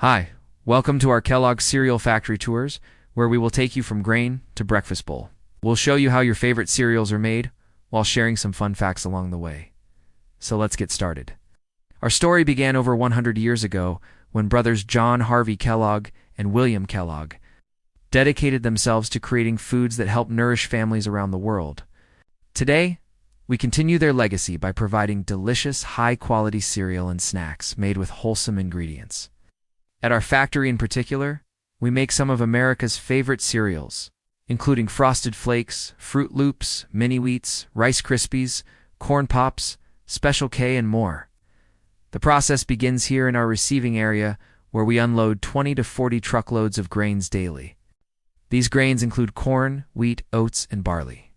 Hi, welcome to our Kellogg cereal factory tours, where we will take you from grain to breakfast bowl. We'll show you how your favorite cereals are made, while sharing some fun facts along the way. So let's get started. Our story began over 100 years ago when brothers John Harvey Kellogg and William Kellogg dedicated themselves to creating foods that help nourish families around the world. Today, we continue their legacy by providing delicious, high-quality cereal and snacks made with wholesome ingredients. At our factory in particular, we make some of America's favorite cereals, including Frosted Flakes, Fruit Loops, Mini Wheats, Rice Krispies, Corn Pops, Special K, and more. The process begins here in our receiving area, where we unload 20 to 40 truckloads of grains daily. These grains include corn, wheat, oats, and barley,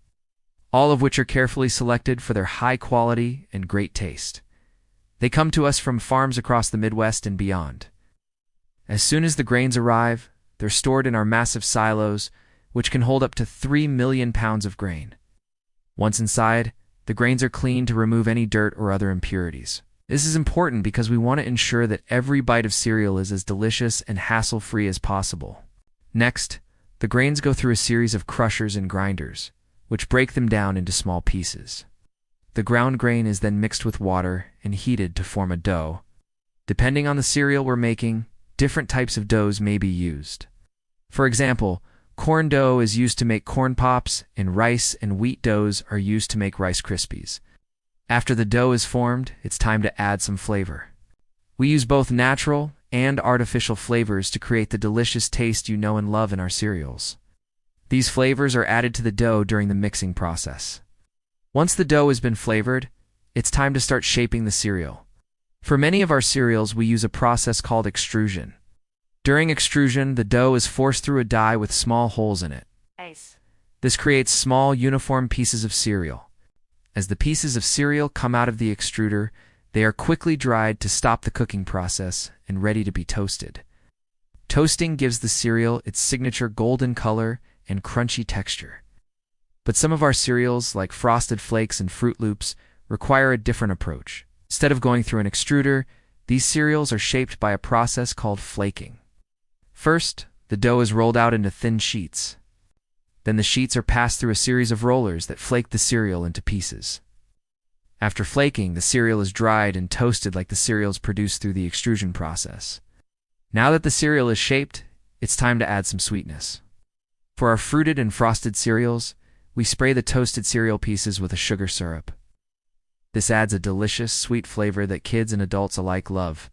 all of which are carefully selected for their high quality and great taste. They come to us from farms across the Midwest and beyond. As soon as the grains arrive, they're stored in our massive silos, which can hold up to 3 million pounds of grain. Once inside, the grains are cleaned to remove any dirt or other impurities. This is important because we want to ensure that every bite of cereal is as delicious and hassle-free as possible. Next, the grains go through a series of crushers and grinders, which break them down into small pieces. The ground grain is then mixed with water and heated to form a dough. Depending on the cereal we're making, different types of doughs may be used. For example, corn dough is used to make corn pops, and rice and wheat doughs are used to make Rice Krispies. After the dough is formed, it's time to add some flavor. We use both natural and artificial flavors to create the delicious taste you know and love in our cereals. These flavors are added to the dough during the mixing process. Once the dough has been flavored, it's time to start shaping the cereal. For many of our cereals, we use a process called extrusion. During extrusion, the dough is forced through a die with small holes in it. Nice. This creates small, uniform pieces of cereal. As the pieces of cereal come out of the extruder, they are quickly dried to stop the cooking process and ready to be toasted. Toasting gives the cereal its signature golden color and crunchy texture. But some of our cereals, like Frosted Flakes and Fruit Loops, require a different approach. Instead of going through an extruder, these cereals are shaped by a process called flaking. First, the dough is rolled out into thin sheets. Then the sheets are passed through a series of rollers that flake the cereal into pieces. After flaking, the cereal is dried and toasted like the cereals produced through the extrusion process. Now that the cereal is shaped, it's time to add some sweetness. For our fruited and frosted cereals, we spray the toasted cereal pieces with a sugar syrup. This adds a delicious, sweet flavor that kids and adults alike love.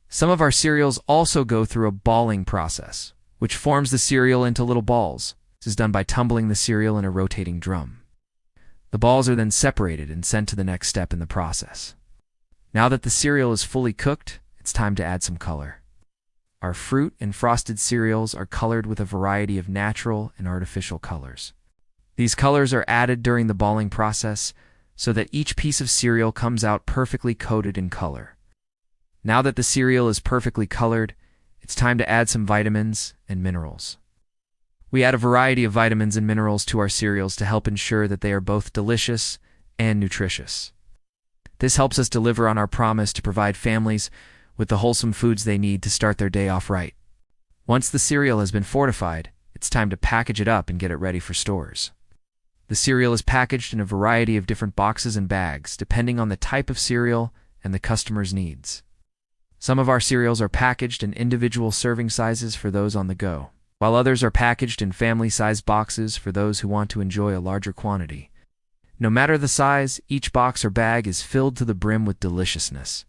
Some of our cereals also go through a balling process, which forms the cereal into little balls. This is done by tumbling the cereal in a rotating drum. The balls are then separated and sent to the next step in the process. Now that the cereal is fully cooked, it's time to add some color. Our fruit and frosted cereals are colored with a variety of natural and artificial colors. These colors are added during the balling process so that each piece of cereal comes out perfectly coated in color. Now that the cereal is perfectly colored, it's time to add some vitamins and minerals. We add a variety of vitamins and minerals to our cereals to help ensure that they are both delicious and nutritious. This helps us deliver on our promise to provide families with the wholesome foods they need to start their day off right. Once the cereal has been fortified, it's time to package it up and get it ready for stores. The cereal is packaged in a variety of different boxes and bags, depending on the type of cereal and the customer's needs. Some of our cereals are packaged in individual serving sizes for those on the go, while others are packaged in family-sized boxes for those who want to enjoy a larger quantity. No matter the size, each box or bag is filled to the brim with deliciousness.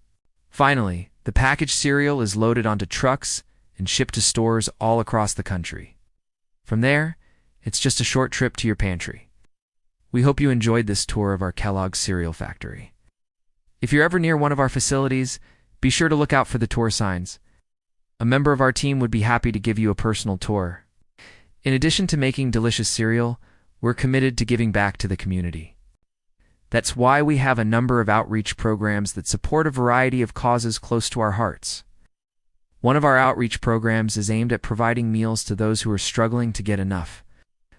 Finally, the packaged cereal is loaded onto trucks and shipped to stores all across the country. From there, it's just a short trip to your pantry. We hope you enjoyed this tour of our Kellogg cereal factory. If you're ever near one of our facilities, be sure to look out for the tour signs. A member of our team would be happy to give you a personal tour. In addition to making delicious cereal, we're committed to giving back to the community. That's why we have a number of outreach programs that support a variety of causes close to our hearts. One of our outreach programs is aimed at providing meals to those who are struggling to get enough.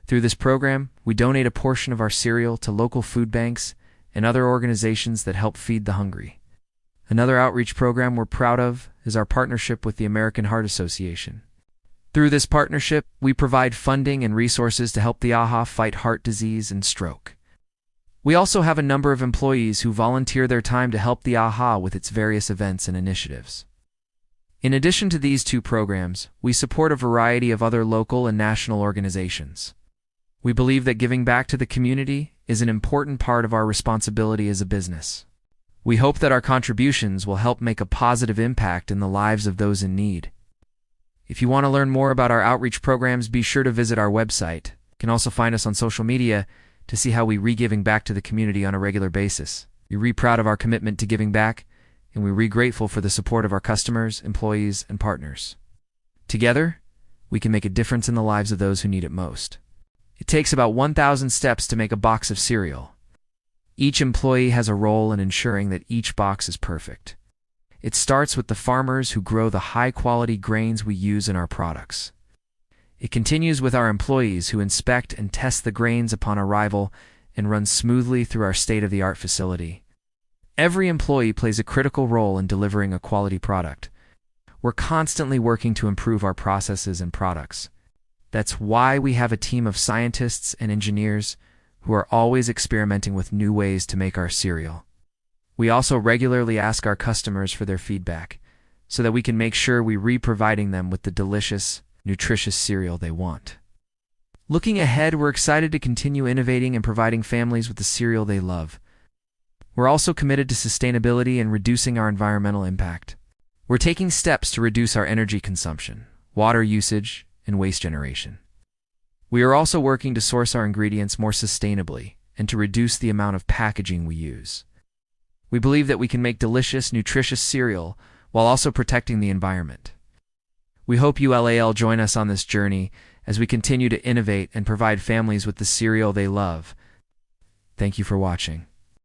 Through this program, we donate a portion of our cereal to local food banks and other organizations that help feed the hungry. Another outreach program we're proud of is our partnership with the American Heart Association. Through this partnership, we provide funding and resources to help the AHA fight heart disease and stroke. We also have a number of employees who volunteer their time to help the AHA with its various events and initiatives. In addition to these two programs, we support a variety of other local and national organizations. We believe that giving back to the community is an important part of our responsibility as a business. We hope that our contributions will help make a positive impact in the lives of those in need. If you want to learn more about our outreach programs, be sure to visit our website. You can also find us on social media to see how we re-giving back to the community on a regular basis. We're proud of our commitment to giving back, and we're grateful for the support of our customers, employees, and partners. Together, we can make a difference in the lives of those who need it most. It takes about 1,000 steps to make a box of cereal. Each employee has a role in ensuring that each box is perfect. It starts with the farmers who grow the high-quality grains we use in our products. It continues with our employees who inspect and test the grains upon arrival and run smoothly through our state-of-the-art facility. Every employee plays a critical role in delivering a quality product. We're constantly working to improve our processes and products. That's why we have a team of scientists and engineers who are always experimenting with new ways to make our cereal. We also regularly ask our customers for their feedback so that we can make sure we're re-providing them with the delicious, nutritious cereal they want. Looking ahead, we're excited to continue innovating and providing families with the cereal they love. We're also committed to sustainability and reducing our environmental impact. We're taking steps to reduce our energy consumption, water usage, and waste generation. We are also working to source our ingredients more sustainably and to reduce the amount of packaging we use. We believe that we can make delicious, nutritious cereal while also protecting the environment. We hope you'll join us on this journey as we continue to innovate and provide families with the cereal they love. Thank you for watching.